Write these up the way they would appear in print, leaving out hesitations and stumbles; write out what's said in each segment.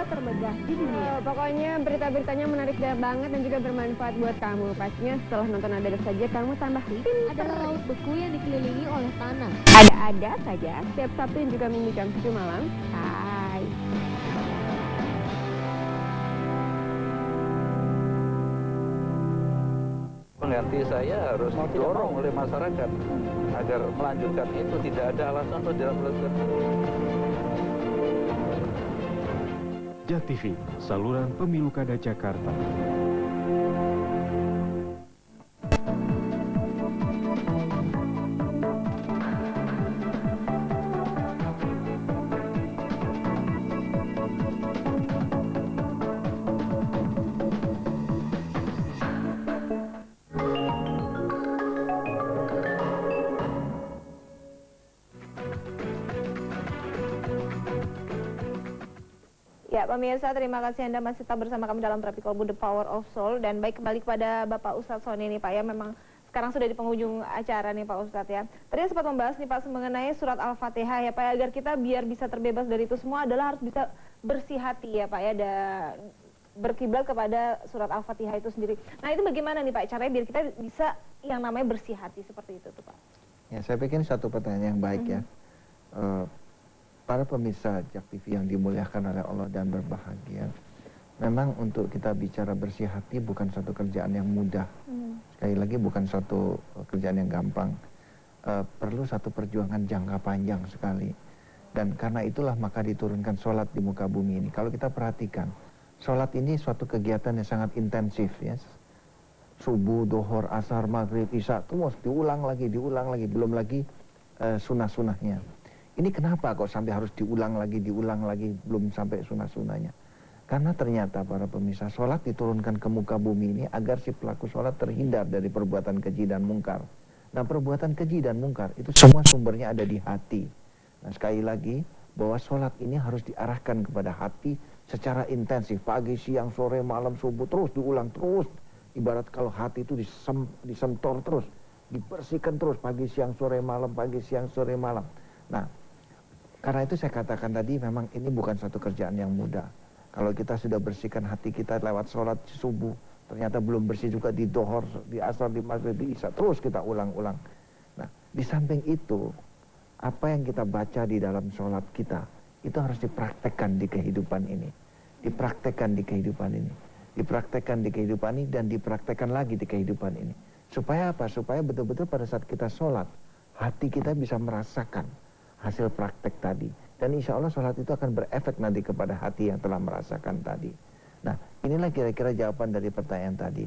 termegah di dunia. Pokoknya berita-beritanya menarik banget dan juga bermanfaat buat kamu. Pastinya setelah nonton Ada saja kamu tambah pintar. Adalah laut beku yang dikelilingi oleh tanah. Ada saja setiap Sabtu dan juga Minggu jam 7 malam. Hai. Pengganti saya harus didorong oleh masyarakat agar melanjutkan itu, tidak ada alasan untuk tidak melanjutkan. JAK TV, saluran pemilu kada Jakarta. Ya, pemirsa, terima kasih Anda masih tetap bersama kami dalam Terapi Kolbu The Power of Soul. Dan baik, kembali kepada Bapak Ustadz Sony nih Pak ya, memang sekarang sudah di penghujung acara nih Pak Ustadz ya. Tadi sempat membahas nih Pak mengenai surat Al-Fatihah ya Pak, agar kita biar bisa terbebas dari itu semua adalah harus bisa bersih hati ya Pak ya, dan berkiblat kepada surat Al-Fatihah itu sendiri. Nah itu bagaimana nih Pak caranya biar kita bisa yang namanya bersih hati seperti itu tuh Pak? Ya, saya pikir ini satu pertanyaan yang baik ya. Para pemirsa JAK TV yang dimuliakan oleh Allah dan berbahagia, memang untuk kita bicara bersih hati bukan suatu kerjaan yang mudah. Sekali lagi bukan suatu kerjaan yang gampang. Perlu satu perjuangan jangka panjang sekali. Dan karena itulah maka diturunkan sholat di muka bumi ini. Kalau kita perhatikan, sholat ini suatu kegiatan yang sangat intensif ya. Subuh, dohor, asar, maghrib, isya, terus diulang lagi, belum lagi sunah-sunahnya. Ini kenapa kok sampai harus diulang lagi, belum sampai sunah-sunahnya? Karena ternyata para pemirsa, sholat diturunkan ke muka bumi ini agar si pelaku sholat terhindar dari perbuatan keji dan mungkar. Nah, perbuatan keji dan mungkar itu semua sumbernya ada di hati. Nah, sekali lagi, bahwa sholat ini harus diarahkan kepada hati secara intensif. Pagi, siang, sore, malam, subuh, terus diulang, terus. Ibarat kalau hati itu disentor terus, dibersihkan terus, pagi, siang, sore, malam, pagi, siang, sore, malam. Nah, karena itu saya katakan tadi memang ini bukan suatu kerjaan yang mudah. Kalau kita sudah bersihkan hati kita lewat sholat subuh, ternyata belum bersih juga di dohor, di asar, di maghrib, di isya, terus kita ulang-ulang. Nah, di samping itu, apa yang kita baca di dalam sholat kita, itu harus dipraktekkan di kehidupan ini. Dipraktekkan di kehidupan ini. Dipraktekkan di kehidupan ini dan dipraktekkan lagi di kehidupan ini. Supaya apa? Supaya betul-betul pada saat kita sholat, hati kita bisa merasakan hasil praktek tadi. Dan insya Allah sholat itu akan berefek nanti kepada hati yang telah merasakan tadi. Nah, inilah kira-kira jawaban dari pertanyaan tadi.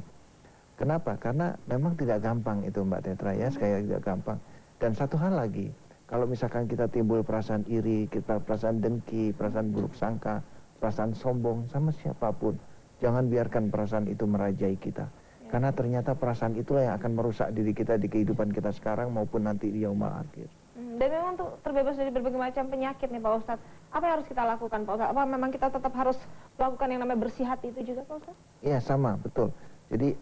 Kenapa? Karena memang tidak gampang itu Mbak Tetra ya, sekali lagi tidak gampang. Dan satu hal lagi, kalau misalkan kita timbul perasaan iri, kita perasaan dengki, perasaan buruk sangka, perasaan sombong sama siapapun, jangan biarkan perasaan itu merajai kita. Karena ternyata perasaan itulah yang akan merusak diri kita di kehidupan kita sekarang maupun nanti di yaumul akhir. Dan memang untuk terbebas dari berbagai macam penyakit nih Pak Ustadz, apa yang harus kita lakukan Pak Ustadz? Apa memang kita tetap harus melakukan yang namanya bersih hati itu juga Pak Ustadz? Iya sama, betul. Jadi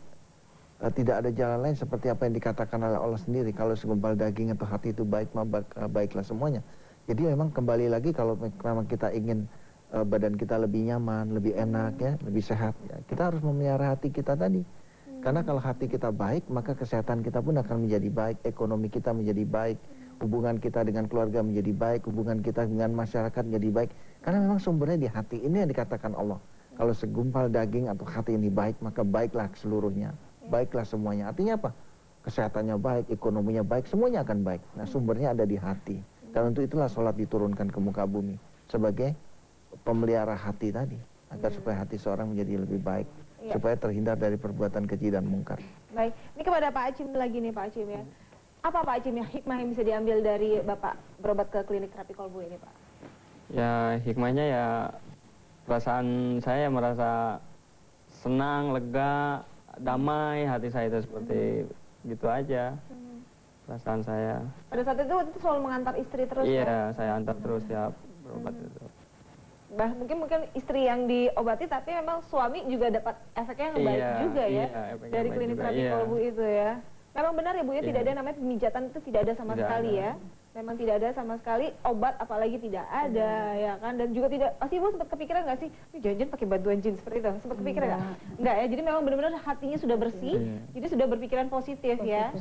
tidak ada jalan lain seperti apa yang dikatakan oleh Allah sendiri. Kalau segumpal daging atau hati itu baik, baiklah semuanya. Jadi memang kembali lagi kalau memang kita ingin badan kita lebih nyaman, lebih enak ya, lebih sehat ya, kita harus memelihara hati kita tadi. Karena kalau hati kita baik, maka kesehatan kita pun akan menjadi baik, ekonomi kita menjadi baik, hubungan kita dengan keluarga menjadi baik, hubungan kita dengan masyarakat menjadi baik. Karena memang sumbernya di hati. Ini yang dikatakan Allah. Kalau segumpal daging atau hati ini baik, maka baiklah seluruhnya. Baiklah semuanya. Artinya apa? Kesehatannya baik, ekonominya baik, semuanya akan baik. Nah, sumbernya ada di hati. Dan untuk itulah sholat diturunkan ke muka bumi. Sebagai pemelihara hati tadi. Agar supaya hati seorang menjadi lebih baik. Ya. Supaya terhindar dari perbuatan keji dan mungkar. Baik, ini kepada Pak Acim lagi nih Pak Acim ya. Apa Pak Acim yang hikmah yang bisa diambil dari Bapak berobat ke klinik terapi kolbu ini Pak? Ya hikmahnya ya perasaan saya merasa senang, lega, damai hati saya itu seperti gitu aja. Perasaan saya. Pada saat itu selalu mengantar istri terus iya, ya? Saya antar terus tiap berobat itu. Mungkin istri yang diobati tapi memang suami juga dapat efeknya yang baik juga ya dari klinik terapi kolbu itu ya. Memang benar ya Bu ya, tidak ada namanya pemijatan itu tidak ada sama sekali ya. memang tidak ada sama sekali obat, apalagi tidak ada, ya kan? Dan juga tidak, pasti ibu sempat kepikiran nggak sih, ini jangan-jangan pakai bantuan jin seperti itu? Sempat kepikiran nggak? Nggak ya, jadi memang benar-benar hatinya sudah bersih, jadi sudah berpikiran positif ya.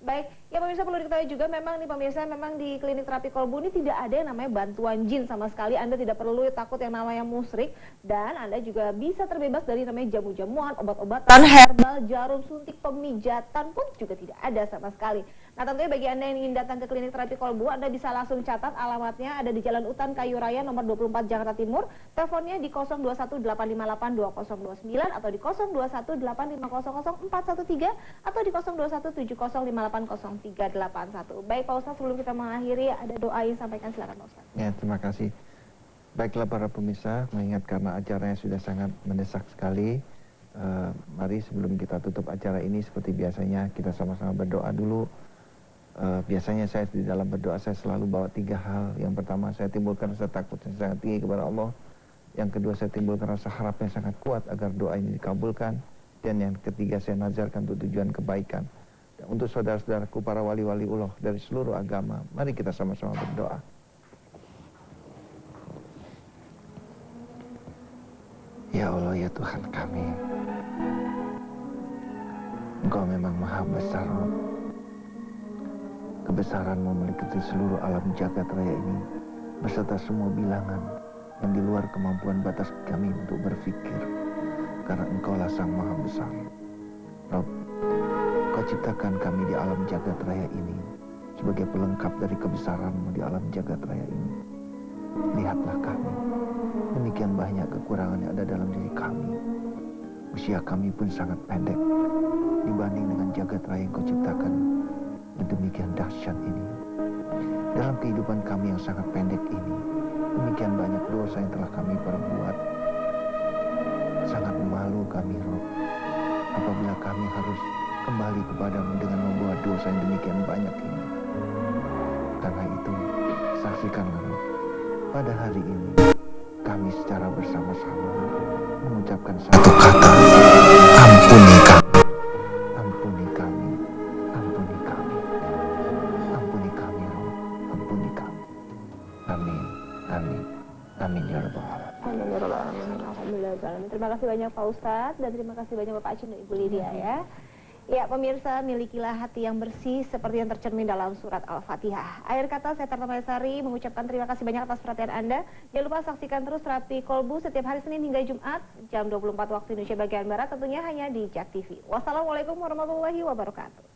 Baik, ya pemirsa perlu diketahui juga memang nih pemirsa, memang di klinik terapi kolbu ini tidak ada yang namanya bantuan jin sama sekali. Anda tidak perlu takut yang namanya musyrik, dan Anda juga bisa terbebas dari namanya jamu-jamuan, obat-obatan, herbal, jarum suntik, pemijatan pun juga tidak ada sama sekali. Nah tentunya bagi Anda yang ingin datang ke klinik terapi kolbu, Anda bisa langsung catat alamatnya ada di Jalan Utan Kayu Raya nomor 24 Jakarta Timur. Teleponnya di 0218582029 atau di 0218500413 atau di 021705800381. Baik Pak Ustadz, sebelum kita mengakhiri ada doa yang sampaikan, silakan Pak Ustadz. Ya, terima kasih. Baiklah para pemirsa, mengingat karena acaranya sudah sangat mendesak sekali, mari sebelum kita tutup acara ini seperti biasanya kita sama-sama berdoa dulu. Biasanya saya di dalam berdoa saya selalu bawa 3 hal. Yang pertama, saya timbulkan rasa takut yang sangat tinggi kepada Allah. Yang kedua, saya timbulkan rasa harap yang sangat kuat agar doa ini dikabulkan. Dan yang ketiga, saya nazarkan untuk tujuan kebaikan. Dan untuk saudara-saudaraku para wali-wali Allah dari seluruh agama, mari kita sama-sama berdoa. Ya Allah, ya Tuhan kami, Engkau memang maha besar, Rabb. Kebesaran-Mu meliputi seluruh alam jagat raya ini, beserta semua bilangan yang di luar kemampuan batas kami untuk berpikir, karena Engkaulah Sang Maha Besar. Rabb, Kau ciptakan kami di alam jagat raya ini sebagai pelengkap dari kebesaran-Mu di alam jagat raya ini. Lihatlah kami, demikian banyak kekurangan yang ada dalam diri kami. Usia kami pun sangat pendek dibanding dengan jagat raya yang Kau ciptakan yang demikian dahsyat ini. Dalam kehidupan kami yang sangat pendek ini, demikian banyak dosa yang telah kami perbuat. Sangat malu kami, Rob, apabila kami harus kembali kepadamu dengan membawa dosa yang demikian banyak ini. Karena itu, saksikanlah, Rob, pada hari ini kami secara bersama-sama mengucapkan satu kata, ampuni kami, ampuni kami, ampuni kami, ampuni kami, Rob, ampuni kami. Amin, amin, amin ya Rabbal Alamin. Alhamdulillah. Terima kasih banyak Pak Ustadz dan terima kasih banyak Bapak Acin dan Ibu Lydia ya. Ya pemirsa, milikilah hati yang bersih seperti yang tercermin dalam surat Al-Fatihah. Akhir kata saya Tarta Maesari mengucapkan terima kasih banyak atas perhatian Anda. Jangan lupa saksikan terus Terapi Kolbu setiap hari Senin hingga Jumat jam 24 waktu Indonesia bagian Barat, tentunya hanya di JAK TV. Wassalamualaikum warahmatullahi wabarakatuh.